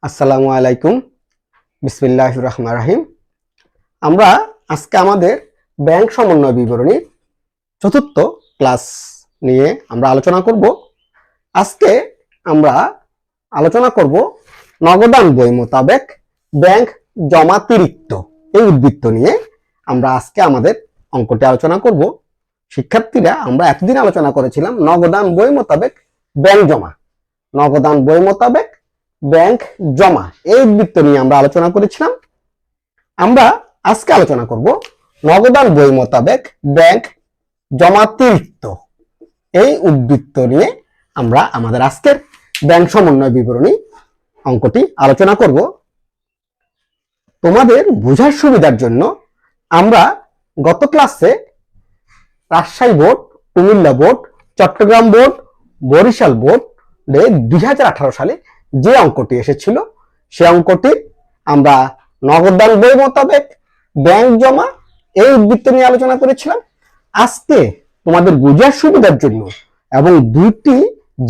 আসসালামু আলাইকুম। বিসমিল্লাহির রহমানির রহিম। আমরা আজকে আমাদের ব্যাংক সমন্বয় বিবরণী চতুর্থ ক্লাস নিয়ে আমরা আলোচনা করব। আজকে আমরা আলোচনা করব নগদান বই মোতাবেক ব্যাংক জমাতিরিক্ত এই উদ্বৃত্ত নিয়ে আমরা আজকে আমাদের অঙ্কটি আলোচনা করব। শিক্ষার্থীরা, আমরা এতদিন আলোচনা করেছিলাম নগদান বই মোতাবেক ব্যাংক জমা, নগদান বই মোতাবেক ব্যাংক জমা এই উদ্বৃত্ত নিয়ে আমরা আলোচনা করেছিলাম। আমরা আজকে আলোচনা করব নগদান বই মোতাবেক ব্যাংক জমাতিরিক্ত এই উদ্বৃত্ত নিয়ে আমরা আমাদের আজকের ব্যাংক সমন্বয় বিবরণী অঙ্কটি আলোচনা করব। তোমাদের বোঝার সুবিধার জন্য আমরা গত ক্লাসে Rajshahi board, Comilla board, Chittagong board, Barisal board 2018 সালে যে অঙ্কটি এসেছিল সে অঙ্কটি আমরা নগদান বই মোতাবেক ব্যাংক জমা এই উদ্বৃত্ত নিয়ে আলোচনা করেছিলাম। আজকে তোমাদের বোঝার সুবিধার জন্য এবং দুইটি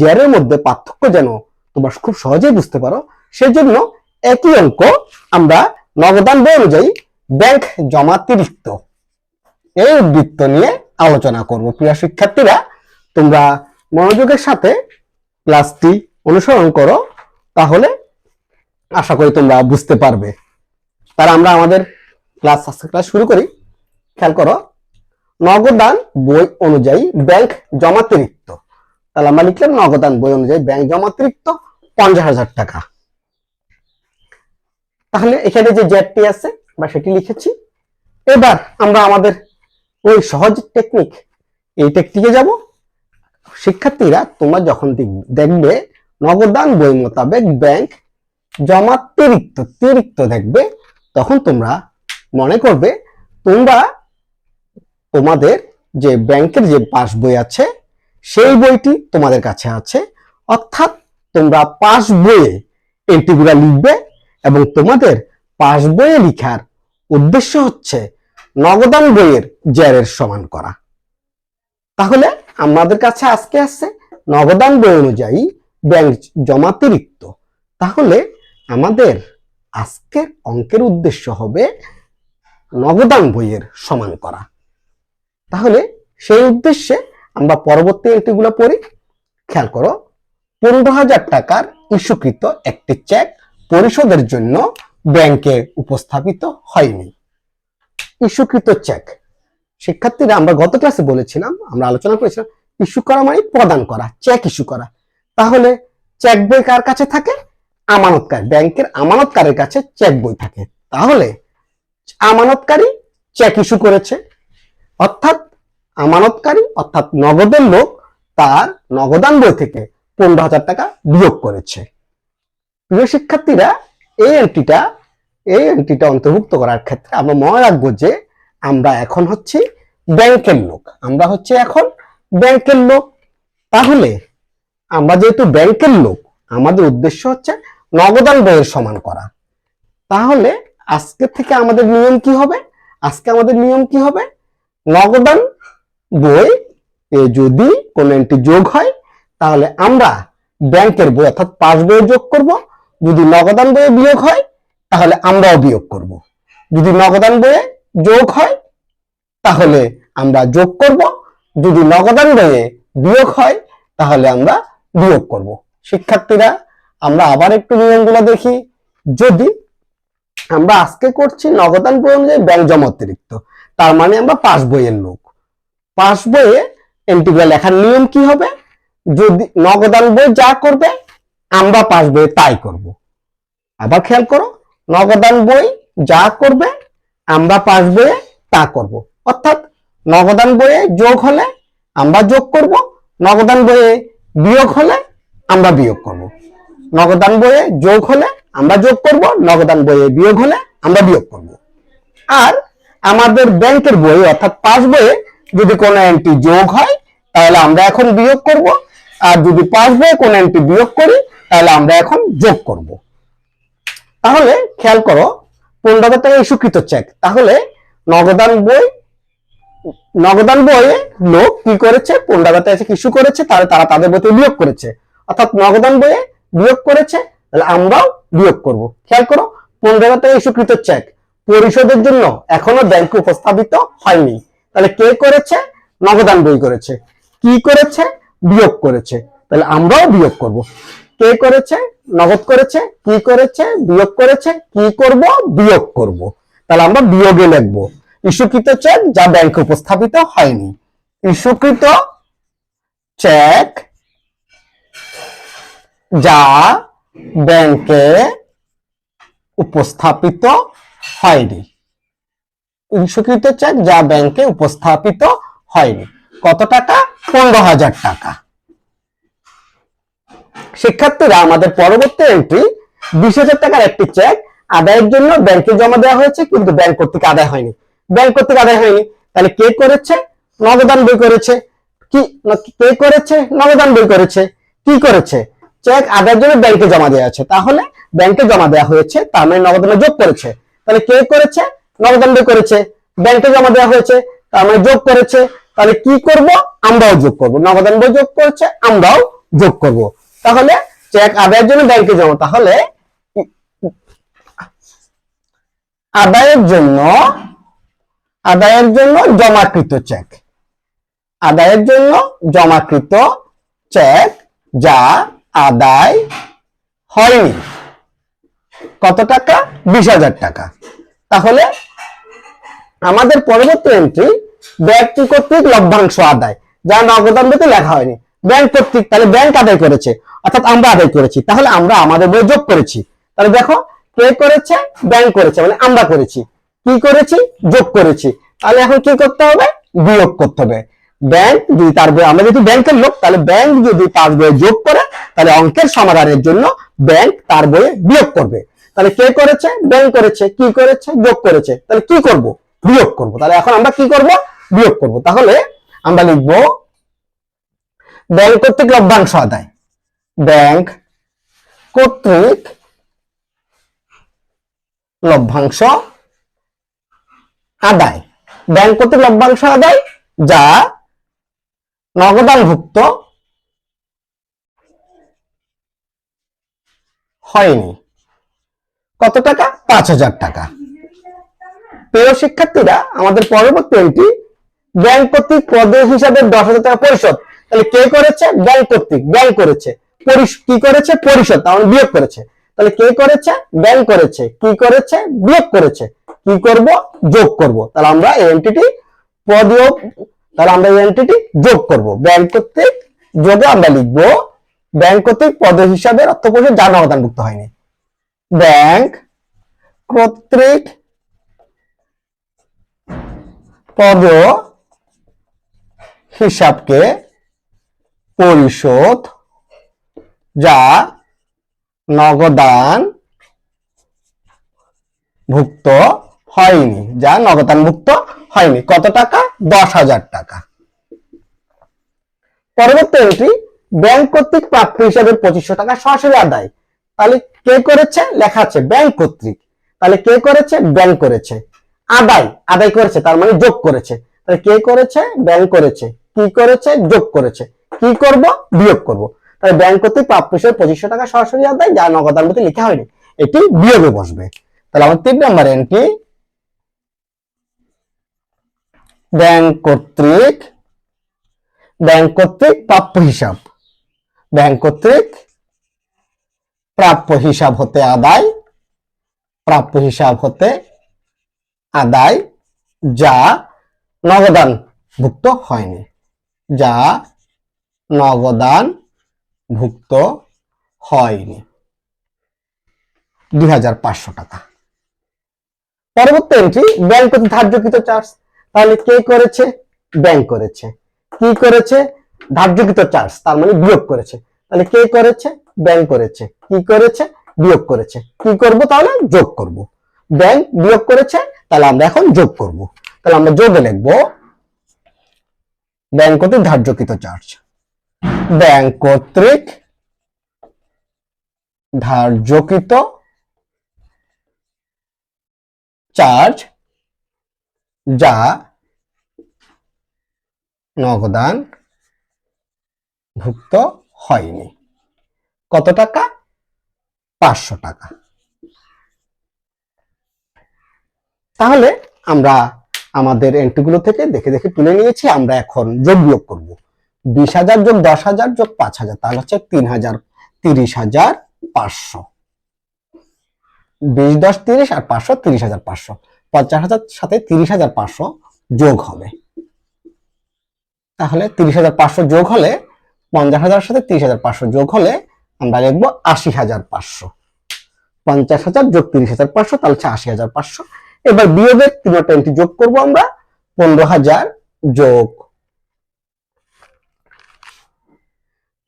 জেরের মধ্যে পার্থক্য যেন তোমরা খুব সহজেই বুঝতে পারো, সেজন্য একই অঙ্ক আমরা নগদান বই অনুযায়ী ব্যাংক জমাতিরিক্ত এই উদ্বৃত্ত নিয়ে আলোচনা করব। প্রিয় শিক্ষার্থীরা, তোমরা মনোযোগের সাথে ক্লাসটি অনুসরণ করো, তাহলে আশা করি তোমরা বুঝতে পারবে। তার আমরা আমাদের ক্লাস শুরু করি। খেয়াল করো, নগদান বই অনুযায়ী ব্যাংক জমাতিরিক্ত। তাহলে আমরা লিখলাম নগদান বই অনুযায়ী ব্যাংক জমাতিরিক্ত 50,000 টাকা। তাহলে এখানে যে জেডটি আছে আমরা সেটি লিখেছি। এবার আমরা আমাদের ওই সহজ টেকনিক, এই টেকনিকে যাব। শিক্ষার্থীরা, তোমরা যখন দেখবে নগদান বই মোতাবেক ব্যাংক জমাতিরিক্ত দেখবে, তখন তোমরা মনে করবে তোমরা তোমাদের যে ব্যাংকের যে পাস বই আছে সেই বইটি তোমাদের কাছে আছে, অর্থাৎ তোমরা পাস বইয়ে এন্ট্রিগুলো লিখবে এবং তোমাদের পাস বইয়ে লেখার উদ্দেশ্য হচ্ছে নগদান বইয়ের জেরের সমান করা। তাহলে আমাদের কাছে আজকে আছে নগদান বই অনুযায়ী ব্যাংক জমাতিরিক্ত। তাহলে আমাদের আজকের অঙ্কের উদ্দেশ্য হবে নগদান বইয়ের সমান করা। তাহলে সেই উদ্দেশ্যে আমরা পরবর্তী এন্ট্রিগুলো পড়ি। খেয়াল করো, 15,000 টাকার ইস্যুকৃত একটি চেক পরিশোধের জন্য ব্যাংকে উপস্থাপিত হয়নি। ইস্যুকৃত চেক, শিক্ষার্থীরা আমরা গত ক্লাসে বলেছিলাম, আমরা আলোচনা করেছিলাম ইস্যু করা মানে প্রদান করা, চেক ইস্যু করা। তাহলে চেক বই কার কাছে থাকে? আমানতকারী, ব্যাংকের আমানতকারীর কাছে চেক বই থাকে। তাহলে আমানতকারী চেক ইস্যু করেছে, অর্থাৎ আমানতকারী অর্থাৎ নগদের লোক তার নগদান বই থেকে 15,000 টাকা বিয়োগ করেছে। প্রিয় শিক্ষার্থীরা, এই এন্ট্রিটা অন্তর্ভুক্ত করার ক্ষেত্রে আমরা মনে রাখবো যে আমরা এখন হচ্ছে ব্যাংকের লোক, আমরা হচ্ছে এখন ব্যাংকের লোক। তাহলে আমরা যেহেতু ব্যাংকের লোক, আমাদের উদ্দেশ্য হচ্ছে নগদান বইয়ের সমান করা। তাহলে আজকে থেকে আমাদের নিয়ম কি হবে? নগদান বই যদি কোন এন্ট্রি যোগ হয়, তাহলে আমরা ব্যাংকের বই অর্থাৎ পাস বই যোগ করব। যদি নগদান বইয়ে বিয়োগ হয়, তাহলে আমরাও বিয়োগ করব। যদি নগদান বইয়ে যোগ হয়, তাহলে আমরা যোগ করব। যদি নগদান বইয়ে বিয়োগ হয়, তাহলে আমরা বিয়োগ করব। শিক্ষার্থীরা, আমরা আবার একটু নিয়মগুলো দেখি। যদি আমরা আজকে করছি নগদান বই অনুযায়ী ব্যাংক জমাতিরিক্ত, তার মানে আমরা পাস বইয়ের লোক। পাস বইয়ে এন্ট্রিগুলো লেখার নিয়ম কি হবে? যদি নগদান বই যা করবে আমরা পাস বইয়ে তাই করব। আবার খেয়াল করো, নগদান বই যা করবে আমরা পাস বইয়ে তা করব। অর্থাৎ নগদান বইয়ে যোগ হলে আমরা যোগ করব, নগদান বইয়ে বিয়োগ হলে আমরা বিয়োগ করব। নগদান বইয়ে যোগ হলে আমরা যোগ করব, নগদান বইয়ে বিয়োগ হলে আমরা বিয়োগ করব। আর আমাদের ব্যাংকের বই অর্থাৎ পাস বইয়ে যদি কোনো এন্ট্রি যোগ হয়, তাহলে আমরা এখন বিয়োগ করব। আর যদি পাস বইয়ে কোনো এন্ট্রি বিয়োগ করি, তাহলে আমরা এখন যোগ করব। তাহলে খেয়াল করো, 15,000 টাকা ইস্যুকৃত চেক। তাহলে নগদান বইয়ে লোক কি করেছে? 15,000 টাকা ইস্যু করেছে, তাহলে তারা তাদের বইতে বিয়োগ করেছে, অর্থাৎ নগদান বইয়ে বিয়োগ করেছে। তাহলে আমরাও বিয়োগ করব। খেয়াল করো, 15,000 টাকা ইস্যুকৃত চেক পরিশোধের জন্য এখনো ব্যাংকে উপস্থাপিত হয়নি। তাহলে কে করেছে? নগদান বই করেছে। কি করেছে? বিয়োগ করেছে। তাহলে আমরাও বিয়োগ করব। কে করেছে? নগদ করেছে। কি করেছে? বিয়োগ করেছে। কি করব? বিয়োগ করব। তাহলে আমরা বিয়োগে লিখবো ইস্যুকৃত চেক যা ব্যাংকে উপস্থাপিত হয়নি। ইস্যুকৃত চেক যা ব্যাংকে উপস্থাপিত হয়নি। ইস্যুকৃত চেক যা ব্যাংকে উপস্থাপিত হয়নি। কত টাকা? 15,000 টাকা। শিক্ষার্থীরা, আমাদের পরবর্তী এন্ট্রি 20,000 টাকার একটি চেক আদায়ের জন্য ব্যাংকে জমা দেওয়া হয়েছে, কিন্তু ব্যাংক কর্তৃক আদায় হয়নি। ব্যাংক কর্তৃক আদায় হয়নি, তাহলে কে করেছে? নগদান বই করেছে। কি কে করেছে? নগদান বই করেছে। কি করেছে? চেক আদায়ের জন্য ব্যাংকে জমা দেওয়া আছে, তাহলে ব্যাংকে জমা দেওয়া হয়েছে, তার মানে নগদানে যোগ করেছে। তাহলে কে করেছে? নগদান বই করেছে। ব্যাংকে জমা দেওয়া হয়েছে, তার মানে যোগ করেছে। তাহলে কি করব? আমরাও যোগ করব। নগদান বই যোগ করেছে, আমরাও যোগ করব। তাহলে চেক আদায়ের জন্য ব্যাংকে জমা, তাহলে আদায়ের জন্য জমাকৃত চেক, আদায়ের জন্য জমাকৃত চেক যা আদায় হয়নি। কত টাকা? 20,000 টাকা। তাহলে আমাদের পরবর্তী এন্ট্রি ব্যক্তি কর্তৃক লভ্যাংশ আদায়, যা নগদান বইতে লেখা হয়নি। ব্যাংক কর্তৃক, তাহলে ব্যাংক আদায় করেছে, অর্থাৎ আমরা আদায় করেছি, তাহলে আমরা আমাদের বই যোগ করেছি। তাহলে দেখো, কে করেছে? ব্যাংক করেছে, মানে আমরা করেছি। কি করেছি? যোগ করেছি। তাহলে এখন কি করতে হবে? বিয়োগ করতে হবে। ব্যাংক যদি তার বই, আমরা যদি ব্যাংকের লোক, তাহলে ব্যাংক যদি তার বইয়ে যোগ করে, তাহলে অঙ্কের সমাধানের জন্য ব্যাংক তার বইয়ে বিয়োগ করবে। তাহলে কে করেছে? ব্যাংক করেছে। কি করেছে? যোগ করেছে। তাহলে কি করব? বিয়োগ করব। তাহলে এখন আমরা কি করব? বিয়োগ করব। তাহলে আমরা লিখব ব্যাংক কর্তৃক লভ্যাংশ আদায়। ব্যাংক কর্তৃক লভ্যাংশ আদায়। ব্যাংক কর্তৃক লভ্যাংশ আদায় যা নগদানভুক্ত হয়নি। কত টাকা? 5,000 টাকা। প্রিয় শিক্ষার্থীরা, আমাদের পরবর্তী এন্ট্রি ব্যাংক কর্তৃক পদ হিসাবে 10,000 টাকা পরিশোধ। তাহলে কে করেছে? ব্যাংক কর্তৃক। ব্যাংক করেছে। কি করেছে? পরিশোধ, তার মানে বিয়োগ করেছে। তাহলে কে করেছে? ব্যাংক করেছে। কি করেছে? বিয়োগ করেছে। কি করব? যোগ করব। তাহলে আমরা এই এন্ট্রিটি পদীয়, তাহলে আমরা এই এন্ট্রিটি যোগ করব। ব্যাংক কর্তৃক যোগে আমরা লিখব ব্যাংক কর্তৃক পদ হিসাবে অর্থ পরিশোধ যা নগদানভুক্ত হয়নি। ব্যাংক কর্তৃক পদ হিসাবকে পরিশোধ যা নগদান ভুক্ত হয়নি, যা নগদানভুক্ত হয়নি। কত টাকা? 10,000 টাকা। পরবর্তী এন্ট্রি ব্যাংক কর্তৃক প্রাপ্য হিসাবে 2,500 টাকা সরাসরি আদায়। তাহলে কে করেছে? লেখা আছে ব্যাংক কর্তৃক। তাহলে কে করেছে? ব্যাংক করেছে। আদায় করেছে, তার মানে যোগ করেছে। তাহলে কে করেছে? ব্যাংক করেছে। কি করেছে? যোগ করেছে। কি করব? বিয়োগ করব। তাহলে ব্যাংক কর্তৃক প্রাপ্য হিসাবে 2,500 টাকা সরাসরি আদায় যা নগদান বইতে লেখা হয়নি, এটি বিয়োগে বসবে। তাহলে আমার 3 নম্বর এন্ট্রি ব্যাংক কর্তৃক প্রাপ্য হিসাব, ব্যাংক কর্তৃক প্রাপ্য হিসাব হতে আদায়, প্রাপ্য হিসাব হতে আদায় যা নগদান ভুক্ত হয়নি, যা নগদান ভুক্ত হয়নি। 2,500 টাকা। পরবর্তী এন্ট্রি ব্যাংক কর্তৃক ধার্যকৃত চার্জ। তাহলে কে করেছে? ব্যাংক করেছে। কি করেছে? ধার্যকৃত চার্জ, তার মানে বিয়োগ করেছে। তাহলে কে করেছে? ব্যাংক করেছে। কি করেছে? বিয়োগ করেছে। কি করব? তাহলে যোগ করব। ব্যাংক বিয়োগ করেছে, তাহলে আমরা এখন যোগ করব। তাহলে আমরা যোগে লিখব ব্যাংক কর্তৃক ধার্যকৃত চার্জ। ব্যাংক কর্তৃক ধার্যকৃত চার্জ যা নগদান ভুক্ত হয়নি। কত টাকা? টাকা। তাহলে আমরা আমাদের এন্ট্রিগুলো থেকে দেখে দেখে তুলে নিয়েছি। আমরা এখন যোগ বিয়োগ করব। 20,000 যোগ 10,000 যোগ 5,000, তাহলে হচ্ছে 30,500। 20, 10, 30 আর 500, 30,500। 50,000 সাথে 30,500 যোগ হবে। তাহলে 30,500 যোগ হলে, 50,000 সাথে 30,500 যোগ হলে আমরা লিখবো 80,500। 50,000 যোগ 30,500, তাহলে হচ্ছে 80,500। এবার বিয়োগের তিনটা এন্ট্রি যোগ করব আমরা। 15,000 যোগ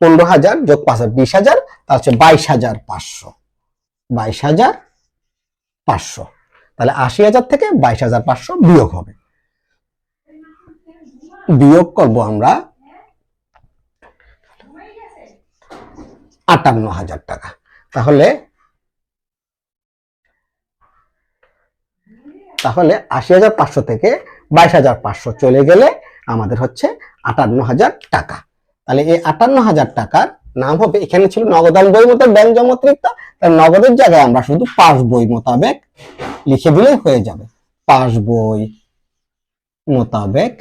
15,000 যোগ 5,000, 20,000, তাহলে হচ্ছে 22,500। 22,500, তাহলে 80,000 থেকে 22,500 বিয়োগ হবে। বিয়োগ করব আমরা 58,000 টাকা। তাহলে 80,500 থেকে 22,500 চলে গেলে আমাদের হচ্ছে 58,000 টাকা। তাহলে এই 58,000 টাকার নাম হবে, এখানে ছিল নগদান বই মোতাবেক ব্যাংক জমা অতিরিক্ত, তাই নগদের জায়গায় আমরা শুধু পাস বই মোতাবেক লিখে দিলেই হয়ে যাবে। পাস বই মোতাবেক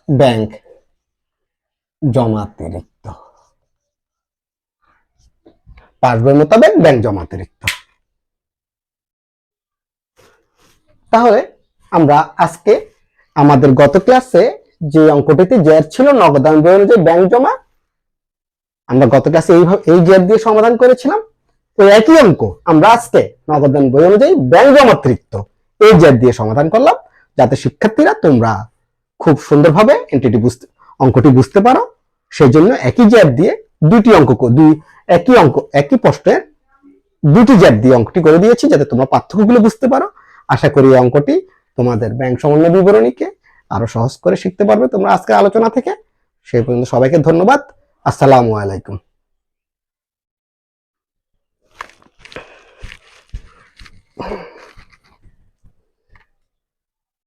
ব্যাংক জমাতিরিক্ত। পাস বই মোতাবেক ব্যাংক জমাতিরিক্ত। তাহলে আমরা আজকে আমাদের গত ক্লাসে যে অঙ্কটিতে জের ছিল নগদান বই অনুযায়ী ব্যাংক জমা, আমরা গত ক্লাসে এই জের দিয়ে সমাধান করেছিলাম। ওই একই অঙ্ক আমরা আজকে নগদান বই অনুযায়ী ব্যাংক জমাতিরিক্ত এই জের দিয়ে সমাধান করলাম, যাতে শিক্ষার্থীরা তোমরা খুব সুন্দরভাবে অঙ্কটি বুঝতে পারো। সেই জন্য একই জের দিয়ে একই প্রশ্নের দুটি জের দিয়ে অঙ্কটি করে দিয়েছি, যাতে তোমরা পার্থক্যগুলো বুঝতে পারো। আশা করি এই অঙ্কটি তোমাদের ব্যাংক সমন্বয় বিবরণীকে আরো সহজ করে শিখতে পারবে তোমরা আজকের আলোচনা থেকে। সেই পর্যন্ত সবাইকে ধন্যবাদ। আসসালামু আলাইকুম।